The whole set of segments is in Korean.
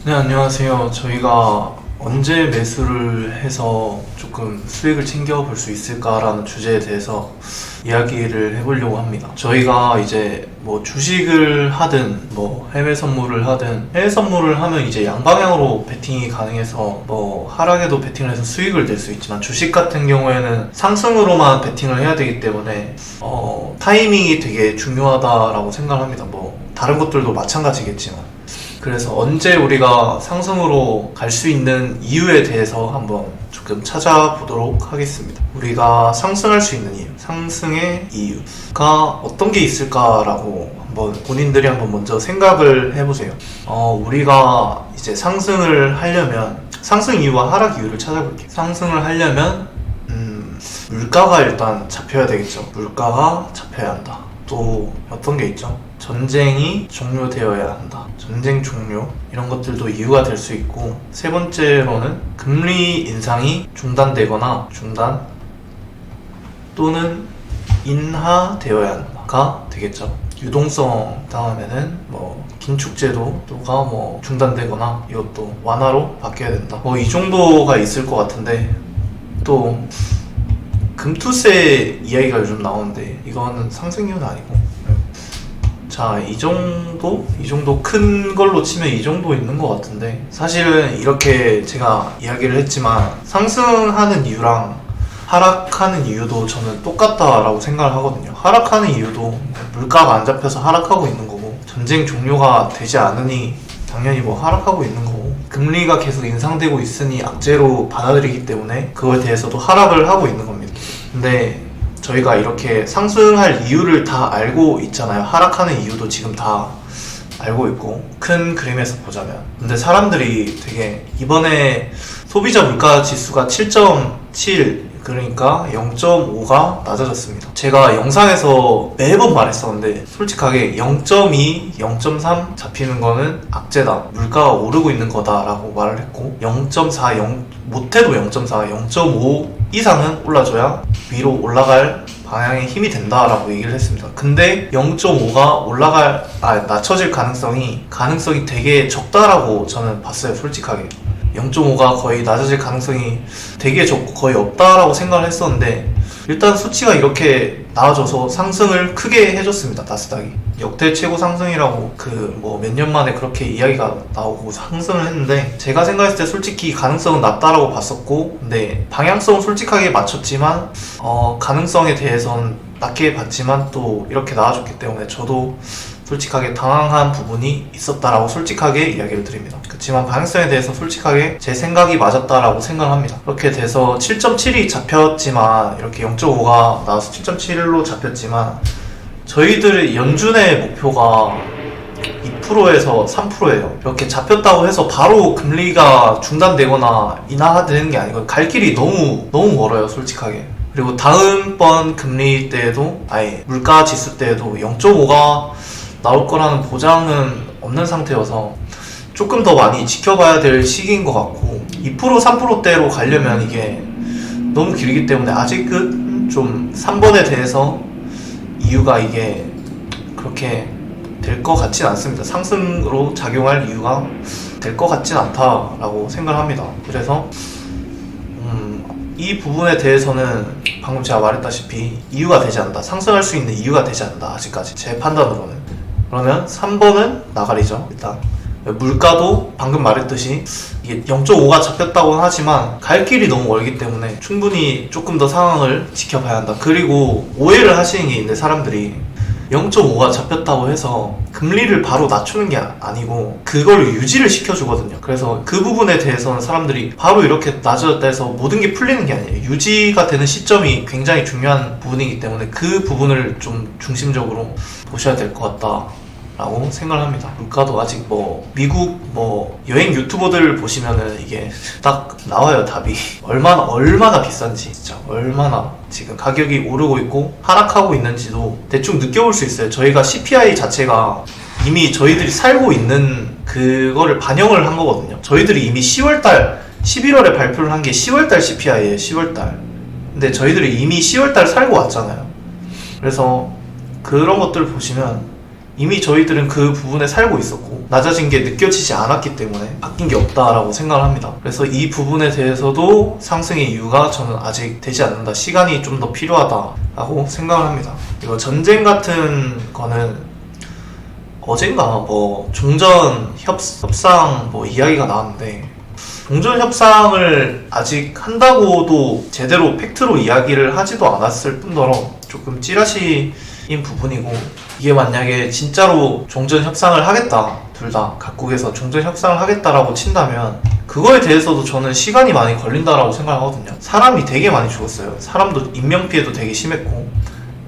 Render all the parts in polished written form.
네, 안녕하세요. 저희가 언제 매수를 해서 조금 수익을 챙겨볼 수 있을까라는 주제에 대해서 이야기를 해보려고 합니다. 저희가 이제 뭐 주식을 하든 뭐 해외 선물을 하든, 해외 선물을 하면 이제 양방향으로 베팅이 가능해서 뭐 하락에도 베팅을 해서 수익을 낼 수 있지만, 주식 같은 경우에는 상승으로만 베팅을 해야 되기 때문에 타이밍이 되게 중요하다라고 생각을 합니다. 뭐 다른 것들도 마찬가지겠지만. 그래서 언제 우리가 상승으로 갈 수 있는 이유에 대해서 한번 조금 찾아보도록 하겠습니다. 우리가 상승할 수 있는 이유, 상승의 이유가 어떤 게 있을까라고 한번 본인들이 한번 먼저 생각을 해보세요. 우리가 이제 상승을 하려면 상승 이유와 하락 이유를 찾아볼게요. 상승을 하려면 물가가 일단 잡혀야 되겠죠. 물가가 잡혀야 한다. 또 어떤 게 있죠? 전쟁이 종료되어야 한다. 전쟁 종료, 이런 것들도 이유가 될 수 있고, 세 번째로는 금리 인상이 중단되거나 또는 인하되어야 한다가 되겠죠. 유동성 다음에는 뭐 긴축제도가 뭐 중단되거나 이것도 완화로 바뀌어야 된다. 뭐 이 정도가 있을 것 같은데, 또 금투세 이야기가 요즘 나오는데 이거는 상승 이유는 아니고, 자, 이 정도 큰 걸로 치면 이 정도 있는 것 같은데, 사실은 이렇게 제가 이야기를 했지만 상승하는 이유랑 하락하는 이유도 저는 똑같다라고 생각을 하거든요. 하락하는 이유도 물가가 안 잡혀서 하락하고 있는 거고, 전쟁 종료가 되지 않으니 당연히 뭐 하락하고 있는 거고, 금리가 계속 인상되고 있으니 악재로 받아들이기 때문에 그거에 대해서도 하락을 하고 있는 겁니다. 근데 저희가 이렇게 상승할 이유를 다 알고 있잖아요. 하락하는 이유도 지금 다 알고 있고, 큰 그림에서 보자면. 근데 사람들이 되게 이번에 소비자 물가 지수가 7.7, 그러니까 0.5가 낮아졌습니다. 제가 영상에서 매번 말했었는데, 솔직하게 0.2, 0.3 잡히는 거는 악재다, 물가가 오르고 있는 거다라고 말을 했고, 0.4, 못해도 0.4, 0.5 이상은 올라줘야 위로 올라갈 방향에 힘이 된다라고 얘기를 했습니다. 근데 0.5가 낮춰질 가능성이 되게 적다라고 저는 봤어요. 솔직하게 0.5가 거의 낮아질 가능성이 되게 적고 거의 없다라고 생각을 했었는데, 일단 수치가 이렇게 나아져서 상승을 크게 해줬습니다. 나스닥이 역대 최고 상승이라고 몇 년 만에 그렇게 이야기가 나오고 상승을 했는데, 제가 생각했을 때 솔직히 가능성은 낮다라고 봤었고, 근데 방향성은 솔직하게 맞췄지만 가능성에 대해서는 낮게 봤지만 또 이렇게 나와줬기 때문에 저도 솔직하게 당황한 부분이 있었다라고 솔직하게 이야기를 드립니다. 그렇지만 방향성에 대해서 솔직하게 제 생각이 맞았다라고 생각을 합니다. 이렇게 돼서 7.7이 잡혔지만, 이렇게 0.5가 나와서 7.7로 잡혔지만, 저희들의 연준의 목표가 2%에서 3%예요. 이렇게 잡혔다고 해서 바로 금리가 중단되거나 인하되는 게 아니고 갈 길이 너무 멀어요, 솔직하게. 그리고 다음번 금리 때에도, 물가 지수 때에도 0.5가 나올 거라는 보장은 없는 상태여서 조금 더 많이 지켜봐야 될 시기인 것 같고, 2%, 3%대로 가려면 이게 너무 길기 때문에 아직은 좀 3번에 대해서 이유가 이게 그렇게 될 것 같진 않습니다. 상승으로 작용할 이유가 될 것 같진 않다라고 생각을 합니다. 그래서 이 부분에 대해서는 방금 제가 말했다시피 이유가 되지 않는다, 상승할 수 있는 이유가 되지 않는다, 아직까지 제 판단으로는. 그러면 3번은 나가리죠. 일단 물가도 방금 말했듯이 이게 0.5가 잡혔다고는 하지만 갈 길이 너무 멀기 때문에 충분히 조금 더 상황을 지켜봐야 한다. 그리고 오해를 하시는 게 있는데, 사람들이 0.5가 잡혔다고 해서 금리를 바로 낮추는 게 아니고 그걸 유지를 시켜주거든요. 그래서 그 부분에 대해서는 사람들이 바로 이렇게 낮아졌다 해서 모든 게 풀리는 게 아니에요. 유지가 되는 시점이 굉장히 중요한 부분이기 때문에 그 부분을 좀 중심적으로 보셔야 될 것 같다 라고 생각을 합니다. 물가도 아직 미국 여행 유튜버들 보시면은 이게 딱 나와요, 답이. 얼마나 비싼지, 진짜 얼마나 지금 가격이 오르고 있고 하락하고 있는지도 대충 느껴볼 수 있어요. 저희가 CPI 자체가 이미 저희들이 살고 있는 그거를 반영을 한 거거든요. 저희들이 이미 11월에 발표를 한 게 10월달 CPI예요, 10월달. 근데 저희들이 이미 10월달 살고 왔잖아요. 그래서 그런 것들을 보시면 이미 저희들은 그 부분에 살고 있었고, 낮아진 게 느껴지지 않았기 때문에 바뀐 게 없다라고 생각을 합니다. 그래서 이 부분에 대해서도 상승의 이유가 저는 아직 되지 않는다, 시간이 좀 더 필요하다라고 생각을 합니다. 그리고 전쟁 같은 거는 어젠가 뭐 종전 협상 뭐 이야기가 나왔는데, 종전 협상을 아직 한다고도 제대로 팩트로 이야기를 하지도 않았을 뿐더러 조금 찌라시인 부분이고, 이게 만약에 진짜로 종전 협상을 하겠다, 둘 다 각국에서 종전 협상을 하겠다라고 친다면 그거에 대해서도 저는 시간이 많이 걸린다라고 생각하거든요. 사람이 되게 많이 죽었어요. 사람도 인명피해도 되게 심했고,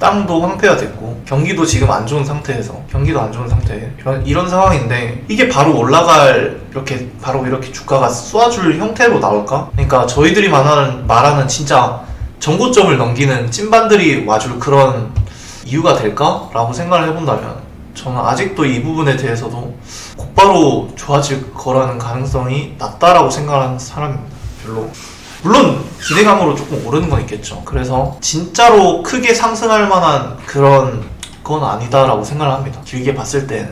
땅도 황폐화 됐고, 경기도 지금 안 좋은 상태에서, 경기도 안 좋은 상태, 이런 상황인데 이게 바로 올라갈, 이렇게 바로 이렇게 주가가 쏘아줄 형태로 나올까? 그러니까 저희들이 말하는 진짜 전고점을 넘기는 찐반들이 와줄 그런 이유가 될까? 라고 생각을 해본다면 저는 아직도 이 부분에 대해서도 곧바로 좋아질 거라는 가능성이 낮다라고 생각하는 사람입니다. 별로. 물론 기대감으로 조금 오르는 건 있겠죠. 그래서 진짜로 크게 상승할 만한 그런 건 아니다라고 생각을 합니다. 길게 봤을 때는.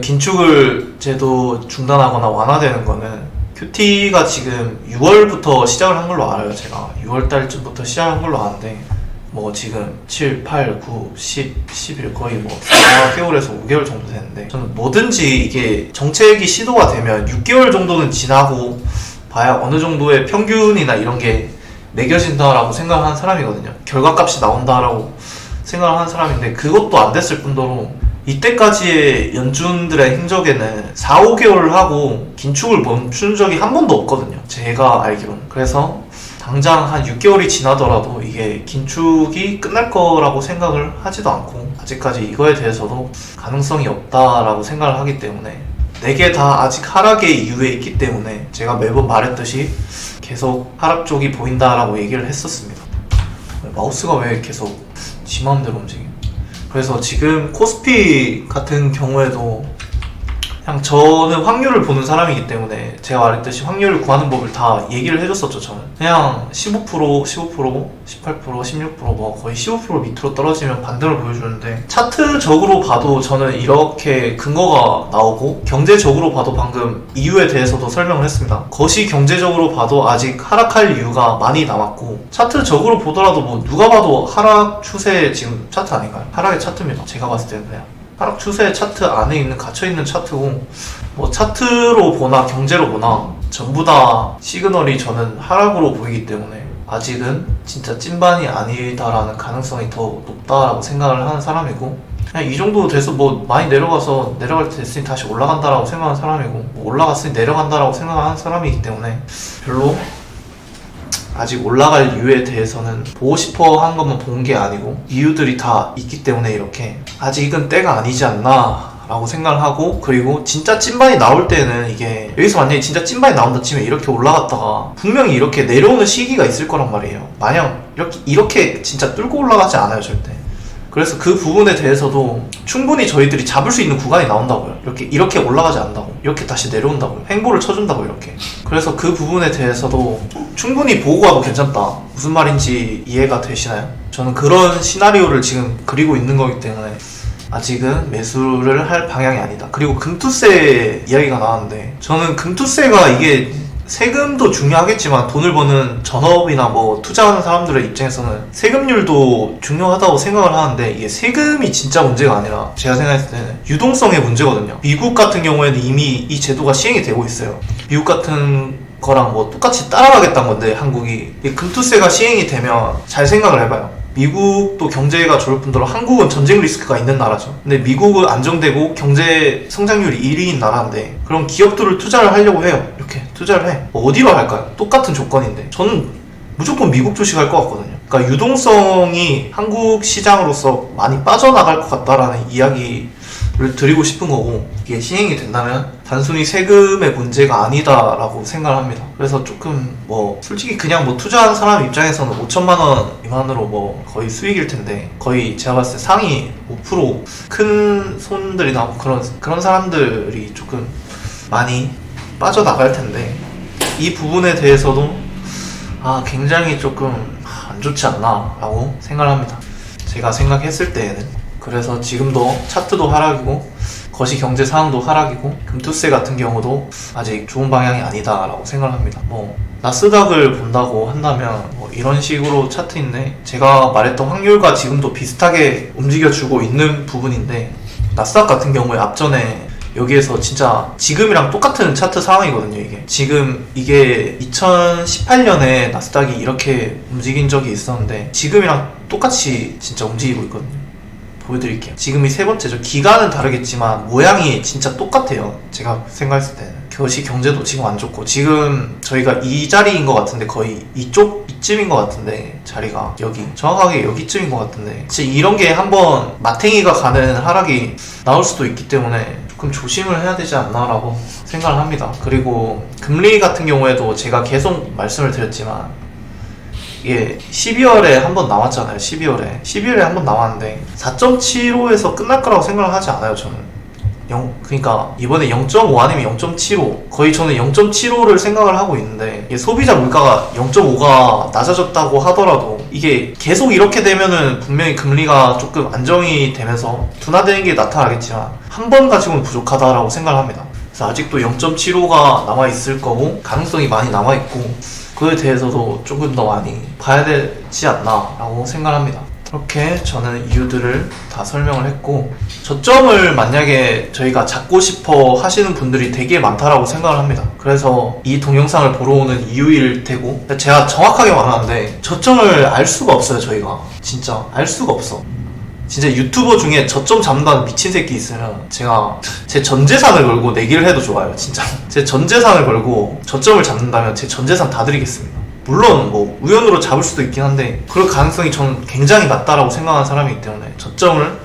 긴축을 제도 중단하거나 완화되는 거는 QT가 지금 6월부터 시작을 한 걸로 알아요. 제가 6월달쯤부터 시작한 걸로 아는데, 뭐 지금 7, 8, 9, 10, 11 거의 뭐 4개월에서 5개월 정도 되는데, 저는 뭐든지 이게 정책이 시도가 되면 6개월 정도는 지나고 봐야 어느 정도의 평균이나 이런 게 매겨진다라고 생각하는 사람이거든요. 결과값이 나온다라고 생각하는 사람인데, 그것도 안 됐을 뿐더러 이때까지의 연준들의 행적에는 4, 5개월 하고 긴축을 멈춘 적이 한 번도 없거든요. 제가 알기로는. 그래서 당장 한 6개월이 지나더라도 이게 긴축이 끝날 거라고 생각을 하지도 않고, 아직까지 이거에 대해서도 가능성이 없다라고 생각을 하기 때문에, 4개 다 아직 하락의 이유에 있기 때문에 제가 매번 말했듯이 계속 하락 쪽이 보인다라고 얘기를 했었습니다. 마우스가 왜 계속 지 마음대로 움직여? 그래서 지금 코스피 같은 경우에도 그냥 저는 확률을 보는 사람이기 때문에 제가 말했듯이 확률을 구하는 법을 다 얘기를 해줬었죠. 저는 그냥 15%, 18%, 16% 거의 15% 밑으로 떨어지면 반등을 보여주는데, 차트적으로 봐도 저는 이렇게 근거가 나오고, 경제적으로 봐도 방금 이유에 대해서도 설명을 했습니다. 거시 경제적으로 봐도 아직 하락할 이유가 많이 남았고, 차트적으로 보더라도 뭐 누가 봐도 하락 추세 지금 차트 아닌가요? 하락의 차트입니다. 제가 봤을 때는 그냥 하락 추세 차트 안에 있는, 갇혀있는 차트고, 뭐 차트로 보나 경제로 보나 전부 다 시그널이 저는 하락으로 보이기 때문에 아직은 진짜 찐반이 아니다라는 가능성이 더 높다라고 생각을 하는 사람이고, 그냥 이 정도 돼서 뭐 많이 내려가서 내려갈 때 됐으니 다시 올라간다라고 생각하는 사람이고, 뭐 올라갔으니 내려간다라고 생각하는 사람이기 때문에 별로 아직 올라갈 이유에 대해서는 보고 싶어 한 것만 본 게 아니고, 이유들이 다 있기 때문에 이렇게 아직은 때가 아니지 않나 라고 생각을 하고, 그리고 진짜 찐반이 나올 때는, 이게 여기서 만약에 진짜 찐반이 나온다 치면 이렇게 올라갔다가 분명히 이렇게 내려오는 시기가 있을 거란 말이에요. 마냥 이렇게 진짜 뚫고 올라가지 않아요, 절대. 그래서 그 부분에 대해서도 충분히 저희들이 잡을 수 있는 구간이 나온다고요. 이렇게 올라가지 않는다고, 이렇게 다시 내려온다고요. 횡보를 쳐준다고, 이렇게. 그래서 그 부분에 대해서도 충분히 보고 가도 괜찮다, 무슨 말인지 이해가 되시나요? 저는 그런 시나리오를 지금 그리고 있는 거기 때문에 아직은 매수를 할 방향이 아니다. 그리고 금투세 이야기가 나왔는데, 저는 금투세가 이게 세금도 중요하겠지만 돈을 버는 전업이나 뭐 투자하는 사람들의 입장에서는 세금률도 중요하다고 생각을 하는데, 이게 세금이 진짜 문제가 아니라 제가 생각했을 때는 유동성의 문제거든요. 미국 같은 경우에는 이미 이 제도가 시행이 되고 있어요. 미국 같은 거랑 뭐 똑같이 따라가겠다는 건데, 한국이 이 금투세가 시행이 되면, 잘 생각을 해봐요. 미국도 경제가 좋을 뿐더러 한국은 전쟁 리스크가 있는 나라죠. 근데 미국은 안정되고 경제 성장률이 1위인 나라인데, 그럼 기업들을 투자를 하려고 해요. 이렇게 투자를 해. 뭐 어디로 할까요? 똑같은 조건인데. 저는 무조건 미국 주식할 것 같거든요. 그러니까 유동성이 한국 시장으로서 많이 빠져나갈 것 같다라는 이야기를 드리고 싶은 거고, 이게 시행이 된다면 단순히 세금의 문제가 아니다라고 생각을 합니다. 그래서 조금 뭐 솔직히 그냥 뭐 투자하는 사람 입장에서는 5천만 원 미만으로 뭐 거의 수익일 텐데, 거의 제가 봤을 때 상위 5% 큰 손들이나 뭐 그런 사람들이 조금 많이 빠져나갈 텐데, 이 부분에 대해서도 굉장히 조금 안 좋지 않나 라고 생각을 합니다. 제가 생각했을 때에는. 그래서 지금도 차트도 하락이고 거시 경제 상황도 하락이고 금투세 같은 경우도 아직 좋은 방향이 아니다라고 생각을 합니다. 뭐 나스닥을 본다고 한다면 뭐 이런 식으로 차트인데, 제가 말했던 확률과 지금도 비슷하게 움직여주고 있는 부분인데, 나스닥 같은 경우에 앞전에 여기에서 진짜 지금이랑 똑같은 차트 상황이거든요. 이게 지금 이게 2018년에 나스닥이 이렇게 움직인 적이 있었는데 지금이랑 똑같이 진짜 움직이고 있거든요. 보여드릴게요. 지금이 세 번째죠. 기간은 다르겠지만 모양이 진짜 똑같아요. 제가 생각했을 때는 거시 경제도 지금 안 좋고, 지금 저희가 이 자리인 것 같은데 거의 이쯤인 것 같은데, 자리가 여기 정확하게 여기쯤인 것 같은데, 진짜 이런 게 한번 마탱이가 가는 하락이 나올 수도 있기 때문에 조금 조심을 해야 되지 않나 라고 생각을 합니다. 그리고 금리 같은 경우에도 제가 계속 말씀을 드렸지만 이게 12월에 한번 나왔잖아요. 12월에 한번 나왔는데 4.75에서 끝날 거라고 생각을 하지 않아요. 저는 그러니까 이번에 0.5 아니면 0.75, 거의 저는 0.75를 생각을 하고 있는데, 이게 소비자 물가가 0.5가 낮아졌다고 하더라도 이게 계속 이렇게 되면은 분명히 금리가 조금 안정이 되면서 둔화되는 게 나타나겠지만 한 번 가지고는 부족하다라고 생각을 합니다. 그래서 아직도 0.75가 남아있을 거고 가능성이 많이 남아있고, 그에 대해서도 조금 더 많이 봐야 되지 않나 라고 생각을 합니다. 이렇게 저는 이유들을 다 설명을 했고, 저점을 만약에 저희가 잡고 싶어 하시는 분들이 되게 많다라고 생각을 합니다. 그래서 이 동영상을 보러 오는 이유일 테고, 제가 정확하게 말하는데 저점을 알 수가 없어요. 저희가 진짜 알 수가 없어. 진짜 유튜버 중에 저점 잡는다는 미친 새끼 있으면 제가 제 전재산을 걸고 내기를 해도 좋아요. 진짜 제 전재산을 걸고 저점을 잡는다면 제 전재산 다 드리겠습니다. 물론 뭐 우연으로 잡을 수도 있긴 한데 그럴 가능성이 저는 굉장히 낮다라고 생각하는 사람이기 때문에 저점을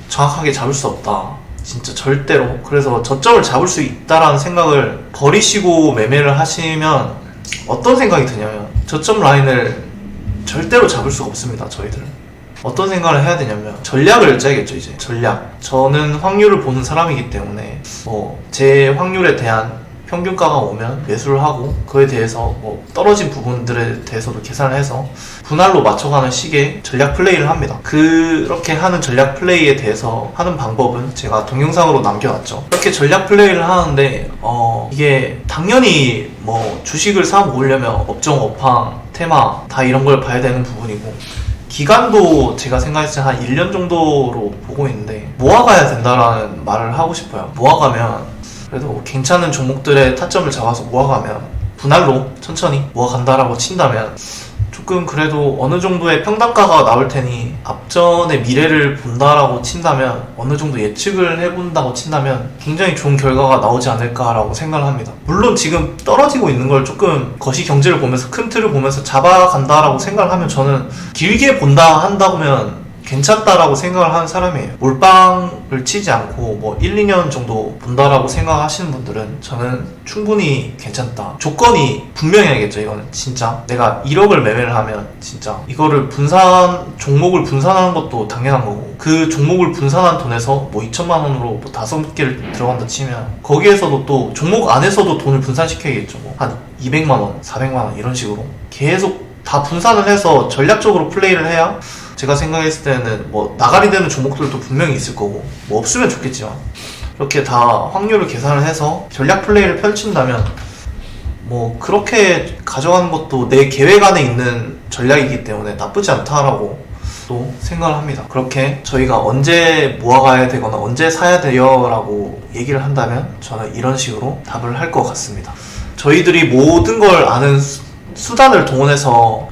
정확하게 잡을 수 없다, 진짜 절대로. 그래서 저점을 잡을 수 있다라는 생각을 버리시고 매매를 하시면 어떤 생각이 드냐면, 저점 라인을 절대로 잡을 수가 없습니다. 저희들은 어떤 생각을 해야 되냐면 전략을 짜야겠죠. 이제 전략. 저는 확률을 보는 사람이기 때문에 뭐 제 확률에 대한 평균가가 오면 매수를 하고, 그에 대해서 뭐 떨어진 부분들에 대해서도 계산을 해서 분할로 맞춰가는 식의 전략 플레이를 합니다. 그렇게 하는 전략 플레이에 대해서 하는 방법은 제가 동영상으로 남겨놨죠. 이렇게 전략 플레이를 하는데 이게 당연히 뭐 주식을 사 모으려면 업종, 업황, 테마 다 이런 걸 봐야 되는 부분이고, 기간도 제가 생각했을 때 한 1년 정도로 보고 있는데 모아가야 된다라는 말을 하고 싶어요. 모아가면 그래도 괜찮은 종목들의 타점을 잡아서 모아가면, 분할로 천천히 모아간다라고 친다면 조금 그래도 어느 정도의 평단가가 나올 테니, 앞전의 미래를 본다라고 친다면, 어느 정도 예측을 해본다고 친다면 굉장히 좋은 결과가 나오지 않을까라고 생각을 합니다. 물론 지금 떨어지고 있는 걸 조금 거시 경제를 보면서 큰 틀을 보면서 잡아간다라고 생각을 하면, 저는 길게 본다 한다면 괜찮다라고 생각을 하는 사람이에요. 몰빵을 치지 않고 뭐 1, 2년 정도 본다라고 생각하시는 분들은 저는 충분히 괜찮다. 조건이 분명해야겠죠. 이거는 진짜 내가 1억을 매매를 하면 진짜 이거를 종목을 분산하는 것도 당연한 거고, 그 종목을 분산한 돈에서 뭐 2천만 원으로 뭐 5개를 들어간다 치면 거기에서도 또 종목 안에서도 돈을 분산시켜야겠죠. 뭐 한 200만 원, 400만 원 이런 식으로 계속 다 분산을 해서 전략적으로 플레이를 해야, 제가 생각했을 때는 뭐 나가리 되는 종목들도 분명히 있을 거고, 뭐 없으면 좋겠지만 이렇게 다 확률을 계산을 해서 전략 플레이를 펼친다면 뭐 그렇게 가져가는 것도 내 계획 안에 있는 전략이기 때문에 나쁘지 않다라고 또 생각을 합니다. 그렇게 저희가 언제 모아가야 되거나 언제 사야 돼요 라고 얘기를 한다면 저는 이런 식으로 답을 할 것 같습니다. 저희들이 모든 걸 아는 수단을 동원해서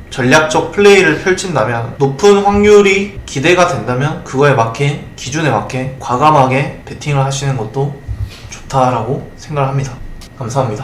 전략적 플레이를 펼친다면, 높은 확률이 기대가 된다면 그거에 맞게, 기준에 맞게 과감하게 베팅을 하시는 것도 좋다라고 생각을 합니다. 감사합니다.